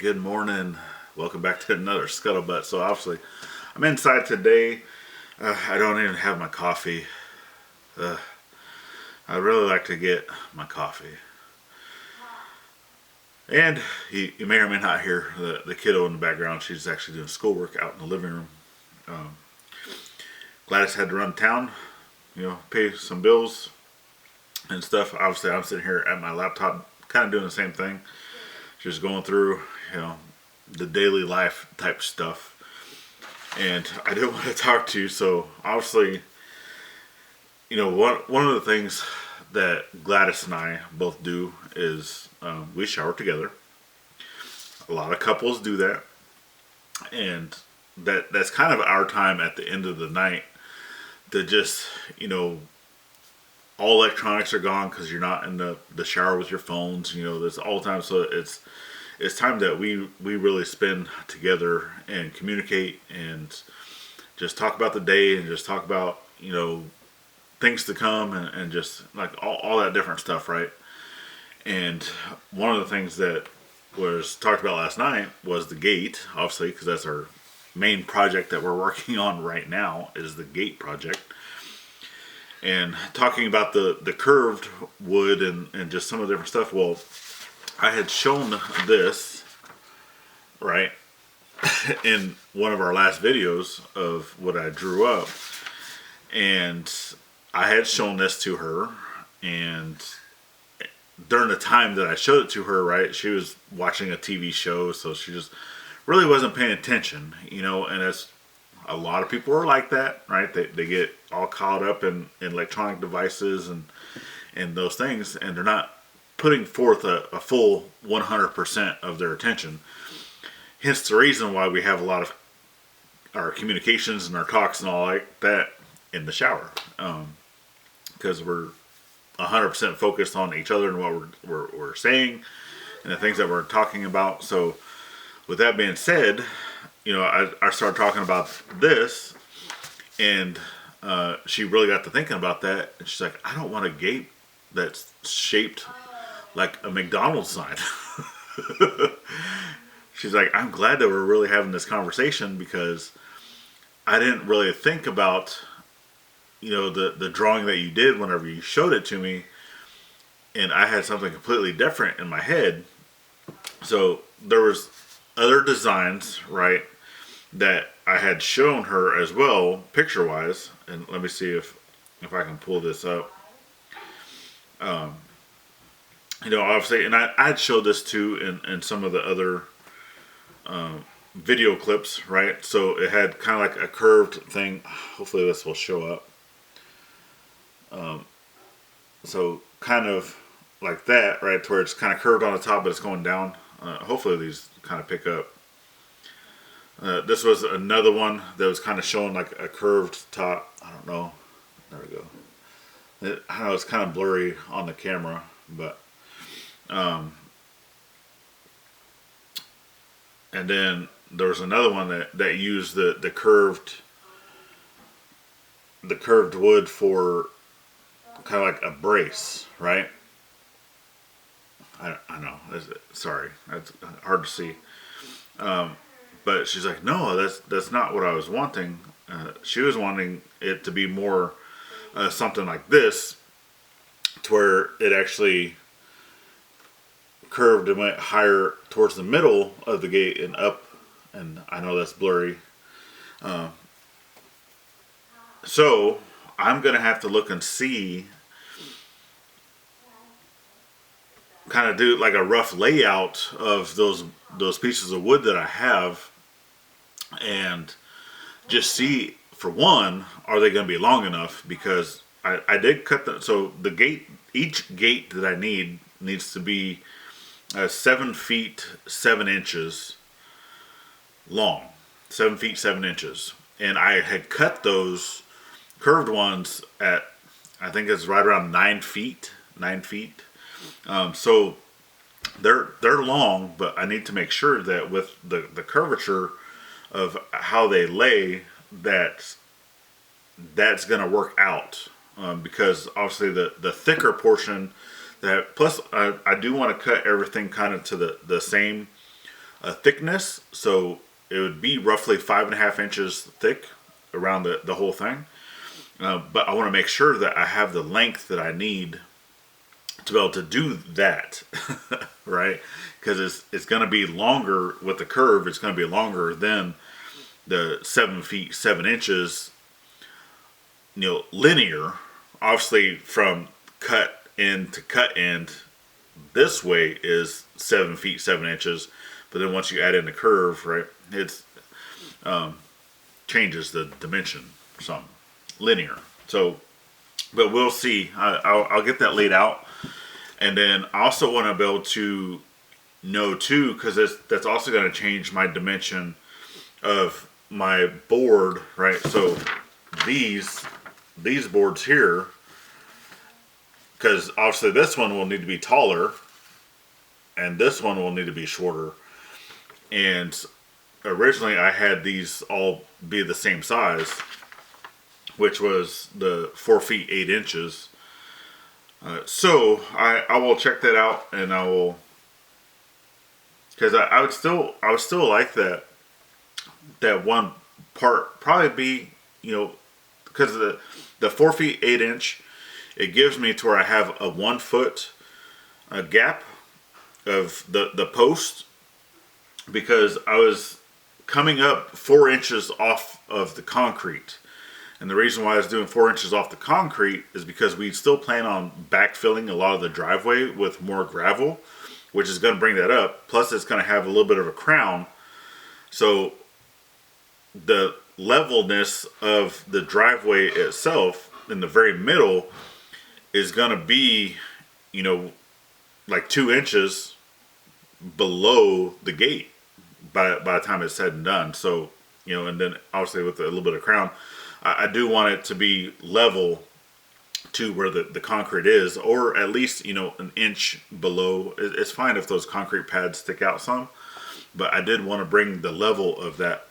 Good morning. Welcome back to another Scuttlebutt. So obviously, I'm inside today. I don't even have my coffee. I really like to get my coffee. And you may or may not hear the kiddo in the background. She's actually doing schoolwork out in the living room. Gladys had to run town, pay some bills and stuff. Obviously, I'm sitting here at my laptop, kind of doing the same thing. Just going through, the daily life type stuff. And I did want to talk to you. So obviously, one of the things that Gladys and I both do is we shower together. A lot of couples do that, and that's kind of our time at the end of the night to just, all electronics are gone because you're not in the shower with your phones. That's all the time. So it's time that we really spend together and communicate and just talk about the day and just talk about, things to come and just like all that different stuff, right? And one of the things that was talked about last night was the gate, obviously, because that's our main project that we're working on right now is the gate project. And talking about the curved wood and just some of the different stuff. Well, I had shown this, right, in one of our last videos of what I drew up. And I had shown this to her, and during the time that I showed it to her, right, she was watching a TV show, so she just really wasn't paying attention, and as a lot of people are like that, right? They get all caught up in electronic devices and those things, and they're not putting forth a full 100% of their attention. Hence the reason why we have a lot of our communications and our talks and all like that in the shower. Because we're 100% focused on each other and what we're saying and the things that we're talking about. So with that being said, I started talking about this, and she really got to thinking about that, and she's like, I don't want a gate that's shaped like a McDonald's sign. She's like, I'm glad that we're really having this conversation because I didn't really think about, the drawing that you did whenever you showed it to me, and I had something completely different in my head. So there was other designs, right, that I had shown her as well, picture-wise, and let me see if I can pull this up. Obviously, and I had showed this too in some of the other video clips, right? So it had kind of like a curved thing. Hopefully this will show up. So kind of like that, right, to where it's kind of curved on the top, but it's going down. Hopefully these kind of pick up. This was another one that was kind of showing like a curved top. I don't know. There we go. I know it's kind of blurry on the camera, but and then there was another one that used the curved wood for kind of like a brace, right? I know. Sorry, that's hard to see. But she's like, no, that's not what I was wanting. She was wanting it to be more something like this, to where it actually curved and went higher towards the middle of the gate and up. And I know that's blurry. So I'm going to have to look and see, kind of do like a rough layout of those pieces of wood that I have, and just see, for one, are they going to be long enough? Because I did cut so the gate, each gate that I needs to be 7 feet 7 inches long, 7 feet 7 inches, and I had cut those curved ones at, I think it's right around 9 feet. So they're long, but I need to make sure that with the curvature of how they lay, that's going to work out, because obviously the thicker portion, that plus I do want to cut everything kind of to the same thickness. So it would be roughly 5.5 inches thick around the whole thing. But I want to make sure that I have the length that I need to be able to do that, right? Because it's going to be longer with the curve. It's going to be longer than the 7 feet 7 inches, linear. Obviously, from cut end to cut end, this way is 7 feet 7 inches. But then once you add in the curve, right, it's changes the dimension some linear. So, but we'll see. I'll get that laid out, and then I also want to be able to know too, because that's also going to change my dimension of my board, right? So these boards here, because obviously this one will need to be taller, and this one will need to be shorter. And originally I had these all be the same size, which was the 4 feet 8 inches. So I will check that out, and I will, because I would still like that one part probably be, because the 4 feet 8 inch, it gives me to where I have a 1 foot gap of the post, because I was coming up 4 inches off of the concrete. And the reason why I was doing 4 inches off the concrete is because we still plan on backfilling a lot of the driveway with more gravel, which is going to bring that up. Plus it's going to have a little bit of a crown. So the levelness of the driveway itself in the very middle is going to be, like 2 inches below the gate by the time it's said and done. So, and then obviously with a little bit of crown, I do want it to be level to where the concrete is, or at least, an inch below. It's fine if those concrete pads stick out some, but I did want to bring the level of that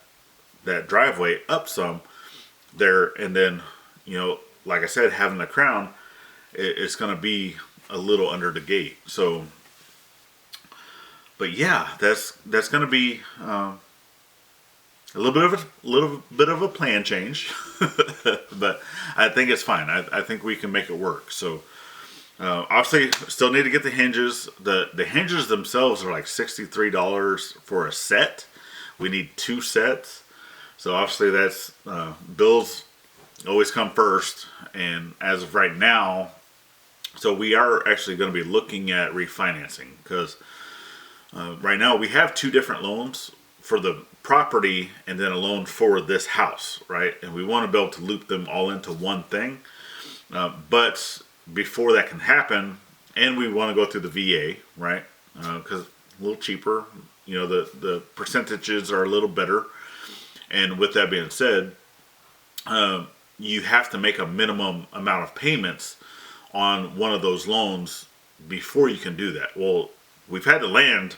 driveway up some there. And then, like I said, having the crown, it's going to be a little under the gate. So, but yeah, that's going to be a little bit of a plan change, but I think it's fine. I think we can make it work. So obviously, still need to get the hinges. The hinges themselves are like $63 for a set. We need 2 sets. So obviously, that's bills always come first. And as of right now, so we are actually going to be looking at refinancing, because right now we have 2 different loans for the property and then a loan for this house, right? And we want to be able to loop them all into one thing. But before that can happen, and we want to go through the VA, right? Because a little cheaper, the percentages are a little better. And with that being said, you have to make a minimum amount of payments on one of those loans before you can do that. Well, we've had the land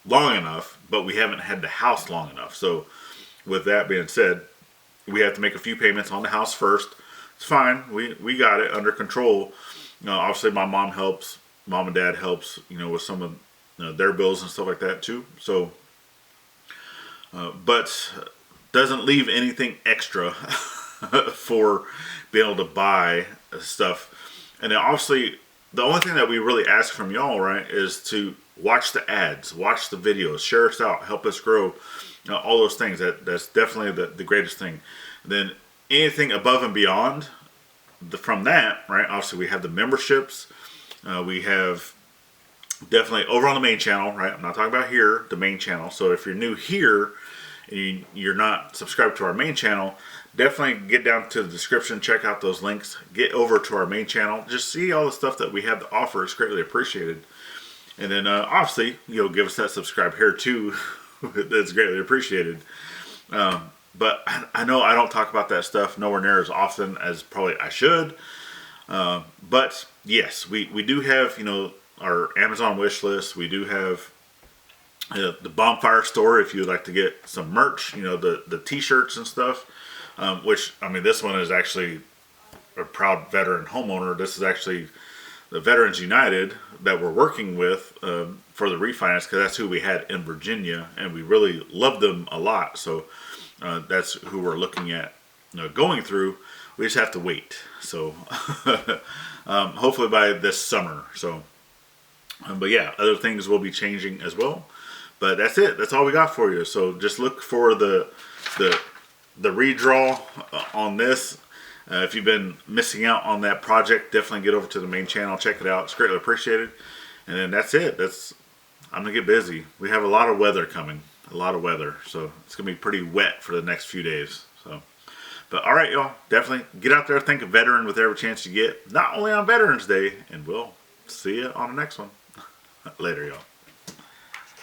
long enough, but we haven't had the house long enough. So with that being said, we have to make a few payments on the house first. It's fine. We got it under control. Obviously my mom and dad helps, with some of their bills and stuff like that too. So, but doesn't leave anything extra for being able to buy stuff. And then obviously the only thing that we really ask from y'all, right, is to watch the ads, watch the videos, share us out, help us grow, all those things. That's definitely the greatest thing. And then anything above and beyond from that, right, obviously we have the memberships. We have definitely over on the main channel, right? I'm not talking about here, the main channel. So if you're new here and you're not subscribed to our main channel, definitely get down to the description, check out those links, get over to our main channel, just see all the stuff that we have to offer. It's greatly appreciated. And then obviously, give us that subscribe here too. That's greatly appreciated. But I know I don't talk about that stuff nowhere near as often as probably I should. But yes, we do have, our Amazon wish list. We do have the Bonfire store if you'd like to get some merch, the t-shirts and stuff. Which, this one is actually a proud veteran homeowner. This is actually the Veterans United that we're working with for the refinance, because that's who we had in Virginia, and we really loved them a lot. So that's who we're looking at going through. We just have to wait. So hopefully by this summer. So, but yeah, other things will be changing as well. But that's it. That's all we got for you. So just look for the redraw on this. If you've been missing out on that project, definitely get over to the main channel, check it out. It's greatly appreciated. And then that's it. I'm gonna get busy. We have a lot of weather coming, a lot of weather, so it's gonna be pretty wet for the next few days. So, but all right, y'all, definitely get out there, think of veteran with every chance you get. Not only on Veterans Day, and we'll see you on the next one. Later, y'all.